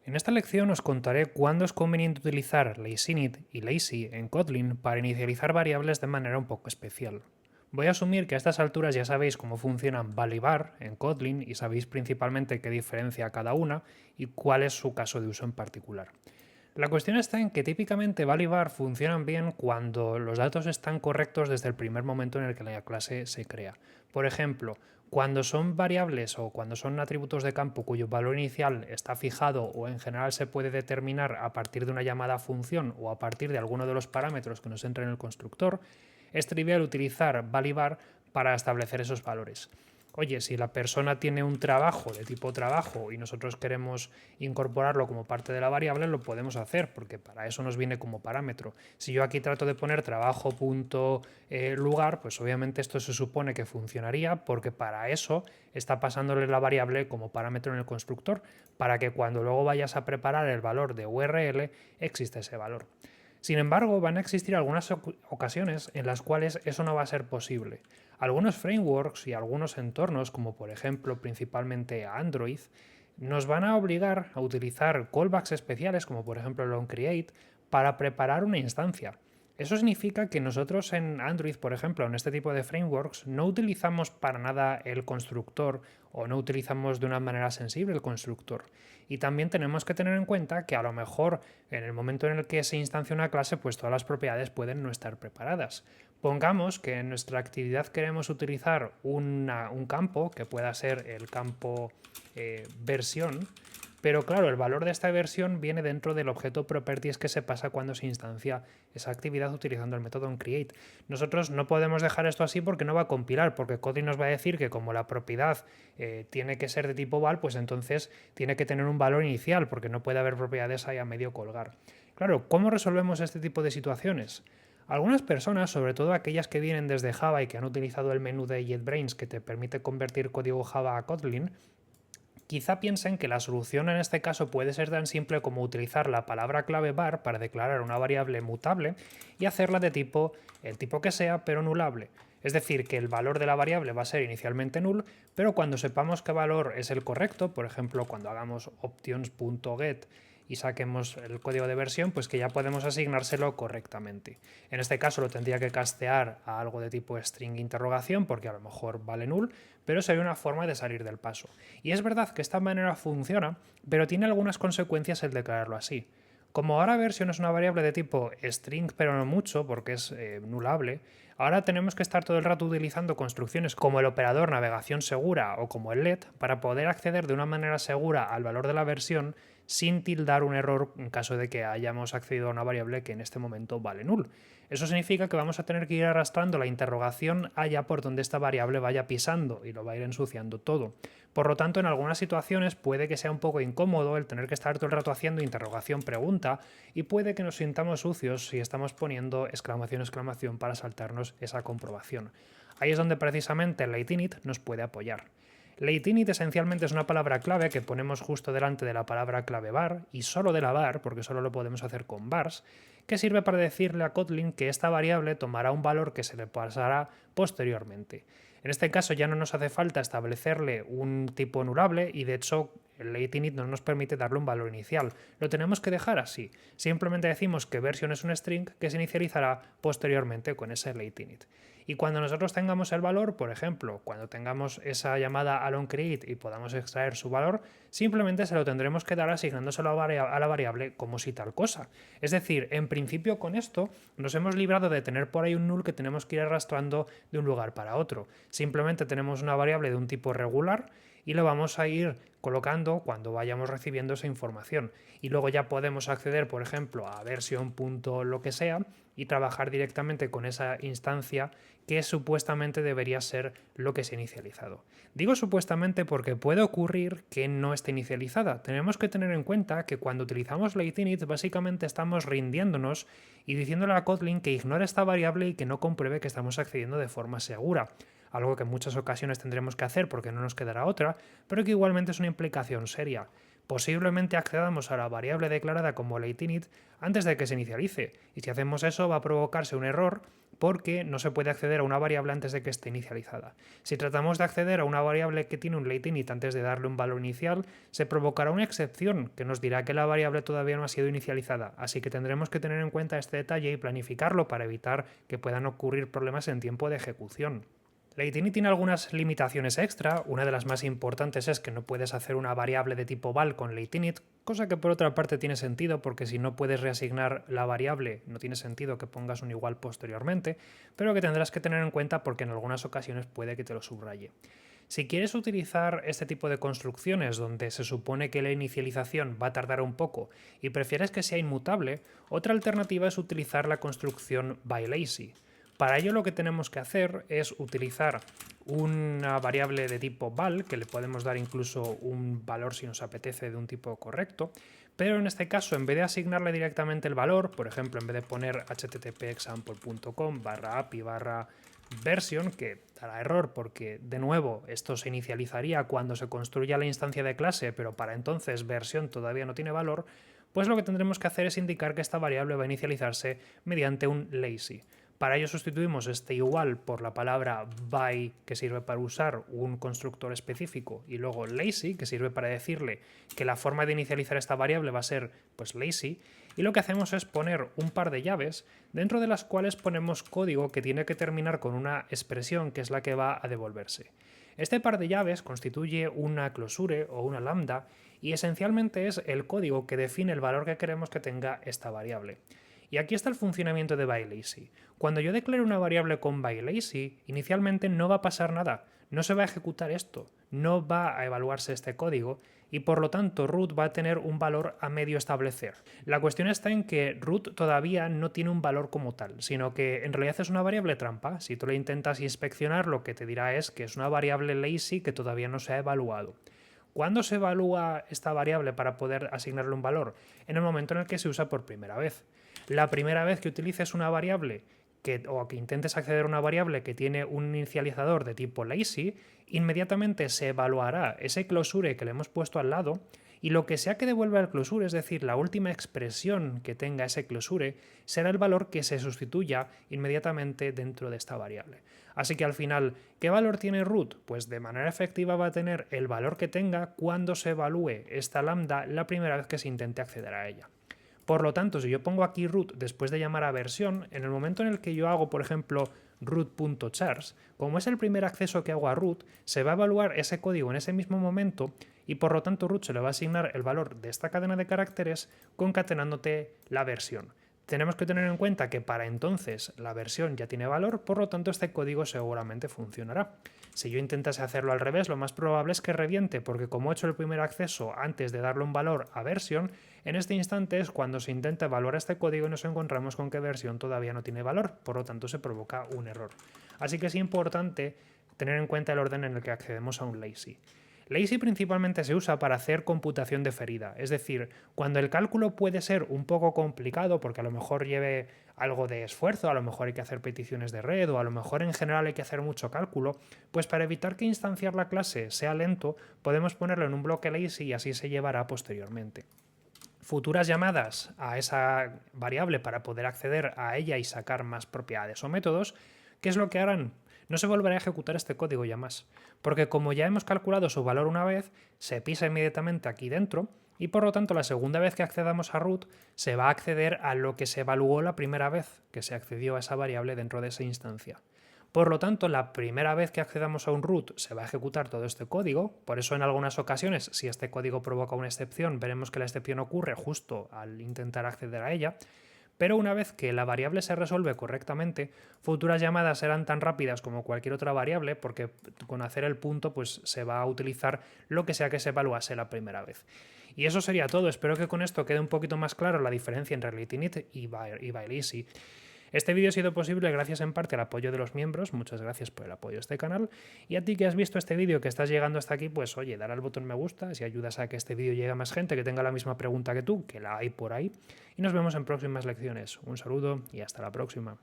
En esta lección os contaré cuándo es conveniente utilizar lazyinit y lazy en Kotlin para inicializar variables de manera un poco especial. Voy a asumir que a estas alturas ya sabéis cómo funcionan val y var en Kotlin y sabéis principalmente qué diferencia cada una y cuál es su caso de uso en particular. La cuestión está en que típicamente val y var funcionan bien cuando los datos están correctos desde el primer momento en el que la clase se crea. Por ejemplo, cuando son variables o cuando son atributos de campo cuyo valor inicial está fijado o en general se puede determinar a partir de una llamada función o a partir de alguno de los parámetros que nos entran en el constructor, es trivial utilizar val y var para establecer esos valores. Oye, si la persona tiene un trabajo de tipo trabajo y nosotros queremos incorporarlo como parte de la variable, lo podemos hacer, porque para eso nos viene como parámetro. Si yo aquí trato de poner trabajo.lugar, pues obviamente esto se supone que funcionaría, porque para eso está pasándole la variable como parámetro en el constructor, para que cuando luego vayas a preparar el valor de URL, exista ese valor. Sin embargo, van a existir algunas ocasiones en las cuales eso no va a ser posible. Algunos frameworks y algunos entornos, como por ejemplo principalmente Android, nos van a obligar a utilizar callbacks especiales, como por ejemplo el onCreate, para preparar una instancia. Eso significa que nosotros en Android, por ejemplo, en este tipo de frameworks, no utilizamos para nada el constructor o no utilizamos de una manera sensible el constructor. Y también tenemos que tener en cuenta que a lo mejor en el momento en el que se instancia una clase, pues todas las propiedades pueden no estar preparadas. Pongamos que en nuestra actividad queremos utilizar un campo, que pueda ser el campo versión, pero claro, el valor de esta versión viene dentro del objeto properties que se pasa cuando se instancia esa actividad utilizando el método onCreate. Nosotros no podemos dejar esto así porque no va a compilar, porque Kotlin nos va a decir que como la propiedad tiene que ser de tipo val, pues entonces tiene que tener un valor inicial, porque no puede haber propiedades ahí a medio colgar. Claro, ¿cómo resolvemos este tipo de situaciones? Algunas personas, sobre todo aquellas que vienen desde Java y que han utilizado el menú de JetBrains que te permite convertir código Java a Kotlin, quizá piensen que la solución en este caso puede ser tan simple como utilizar la palabra clave var para declarar una variable mutable y hacerla de tipo el tipo que sea, pero nulable. Es decir, que el valor de la variable va a ser inicialmente null, pero cuando sepamos qué valor es el correcto, por ejemplo, cuando hagamos options.get y saquemos el código de versión, pues que ya podemos asignárselo correctamente. En este caso lo tendría que castear a algo de tipo string interrogación, porque a lo mejor vale null, pero sería una forma de salir del paso. Y es verdad que esta manera funciona, pero tiene algunas consecuencias el declararlo así. Como ahora versión es una variable de tipo string, pero no mucho, porque es nulable, ahora tenemos que estar todo el rato utilizando construcciones como el operador navegación segura o como el let para poder acceder de una manera segura al valor de la versión sin tildar un error en caso de que hayamos accedido a una variable que en este momento vale null. Eso significa que vamos a tener que ir arrastrando la interrogación allá por donde esta variable vaya pisando y lo va a ir ensuciando todo. Por lo tanto, en algunas situaciones puede que sea un poco incómodo el tener que estar todo el rato haciendo interrogación pregunta y puede que nos sintamos sucios si estamos poniendo exclamación exclamación para saltarnos esa comprobación. Ahí es donde precisamente el latinit nos puede apoyar. Latinit esencialmente es una palabra clave que ponemos justo delante de la palabra clave var y solo de la var, porque solo lo podemos hacer con vars, que sirve para decirle a Kotlin que esta variable tomará un valor que se le pasará posteriormente. En este caso ya no nos hace falta establecerle un tipo nulable y de hecho el latinit no nos permite darle un valor inicial. Lo tenemos que dejar así. Simplemente decimos que version es un string que se inicializará posteriormente con ese latinit. Y cuando nosotros tengamos el valor, por ejemplo, cuando tengamos esa llamada al onCreate y podamos extraer su valor, simplemente se lo tendremos que dar asignándoselo a la variable como si tal cosa. Es decir, en principio con esto nos hemos librado de tener por ahí un null que tenemos que ir arrastrando de un lugar para otro. Simplemente tenemos una variable de un tipo regular y lo vamos a ir colocando cuando vayamos recibiendo esa información. Y luego ya podemos acceder, por ejemplo, a versión.lo que sea y trabajar directamente con esa instancia que supuestamente debería ser lo que se ha inicializado. Digo supuestamente porque puede ocurrir que no esté inicializada. Tenemos que tener en cuenta que cuando utilizamos latinit básicamente estamos rindiéndonos y diciéndole a Kotlin que ignore esta variable y que no compruebe que estamos accediendo de forma segura. Algo que en muchas ocasiones tendremos que hacer porque no nos quedará otra, pero que igualmente es una implicación seria. Posiblemente accedamos a la variable declarada como latinit antes de que se inicialice, y si hacemos eso va a provocarse un error porque no se puede acceder a una variable antes de que esté inicializada. Si tratamos de acceder a una variable que tiene un late init antes de darle un valor inicial, se provocará una excepción que nos dirá que la variable todavía no ha sido inicializada, así que tendremos que tener en cuenta este detalle y planificarlo para evitar que puedan ocurrir problemas en tiempo de ejecución. Late init tiene algunas limitaciones extra. Una de las más importantes es que no puedes hacer una variable de tipo val con late init, cosa que por otra parte tiene sentido porque si no puedes reasignar la variable no tiene sentido que pongas un igual posteriormente, pero que tendrás que tener en cuenta porque en algunas ocasiones puede que te lo subraye. Si quieres utilizar este tipo de construcciones donde se supone que la inicialización va a tardar un poco y prefieres que sea inmutable, otra alternativa es utilizar la construcción byLazy. Para ello lo que tenemos que hacer es utilizar una variable de tipo val, que le podemos dar incluso un valor si nos apetece de un tipo correcto, pero en este caso en vez de asignarle directamente el valor, por ejemplo en vez de poner http://example.com/api/version, que dará error porque de nuevo esto se inicializaría cuando se construya la instancia de clase, pero para entonces versión todavía no tiene valor, pues lo que tendremos que hacer es indicar que esta variable va a inicializarse mediante un lazy. Para ello sustituimos este igual por la palabra by, que sirve para usar un constructor específico, y luego lazy, que sirve para decirle que la forma de inicializar esta variable va a ser pues lazy, y lo que hacemos es poner un par de llaves dentro de las cuales ponemos código que tiene que terminar con una expresión que es la que va a devolverse. Este par de llaves constituye una closure o una lambda y esencialmente es el código que define el valor que queremos que tenga esta variable. Y aquí está el funcionamiento de byLazy. Cuando yo declare una variable con byLazy, inicialmente no va a pasar nada, no se va a ejecutar esto, no va a evaluarse este código y por lo tanto root va a tener un valor a medio establecer. La cuestión está en que root todavía no tiene un valor como tal, sino que en realidad es una variable trampa. Si tú le intentas inspeccionar, lo que te dirá es que es una variable lazy que todavía no se ha evaluado. ¿Cuándo se evalúa esta variable para poder asignarle un valor? En el momento en el que se usa por primera vez. La primera vez que utilices una variable o que intentes acceder a una variable que tiene un inicializador de tipo lazy, inmediatamente se evaluará ese closure que le hemos puesto al lado y lo que sea que devuelva el closure, es decir, la última expresión que tenga ese closure, será el valor que se sustituya inmediatamente dentro de esta variable. Así que al final, ¿qué valor tiene root? Pues de manera efectiva va a tener el valor que tenga cuando se evalúe esta lambda la primera vez que se intente acceder a ella. Por lo tanto, si yo pongo aquí root después de llamar a versión, en el momento en el que yo hago, por ejemplo, root.chars, como es el primer acceso que hago a root, se va a evaluar ese código en ese mismo momento y por lo tanto root se le va a asignar el valor de esta cadena de caracteres concatenándote la versión. Tenemos que tener en cuenta que para entonces la versión ya tiene valor, por lo tanto este código seguramente funcionará. Si yo intentase hacerlo al revés, lo más probable es que reviente, porque como he hecho el primer acceso antes de darle un valor a versión, en este instante es cuando se intenta evaluar este código y nos encontramos con que versión todavía no tiene valor, por lo tanto se provoca un error. Así que es importante tener en cuenta el orden en el que accedemos a un lazy. Lazy principalmente se usa para hacer computación diferida, es decir, cuando el cálculo puede ser un poco complicado porque a lo mejor lleve algo de esfuerzo, a lo mejor hay que hacer peticiones de red o a lo mejor en general hay que hacer mucho cálculo, pues para evitar que instanciar la clase sea lento, podemos ponerlo en un bloque lazy y así se llevará posteriormente. Futuras llamadas a esa variable para poder acceder a ella y sacar más propiedades o métodos, ¿qué es lo que harán? No se volverá a ejecutar este código ya más, porque como ya hemos calculado su valor una vez, se pisa inmediatamente aquí dentro y por lo tanto la segunda vez que accedamos a root se va a acceder a lo que se evaluó la primera vez que se accedió a esa variable dentro de esa instancia. Por lo tanto, la primera vez que accedamos a un root se va a ejecutar todo este código, por eso en algunas ocasiones, si este código provoca una excepción, veremos que la excepción ocurre justo al intentar acceder a ella, pero una vez que la variable se resuelve correctamente, futuras llamadas serán tan rápidas como cualquier otra variable, porque con hacer el punto pues se va a utilizar lo que sea que se evaluase la primera vez. Y eso sería todo, espero que con esto quede un poquito más claro la diferencia entre late init y byLazy. Este vídeo ha sido posible gracias en parte al apoyo de los miembros, muchas gracias por el apoyo a este canal, y a ti que has visto este vídeo, que estás llegando hasta aquí, pues oye, dar al botón me gusta, si ayudas a que este vídeo llegue a más gente que tenga la misma pregunta que tú, que la hay por ahí, y nos vemos en próximas lecciones. Un saludo y hasta la próxima.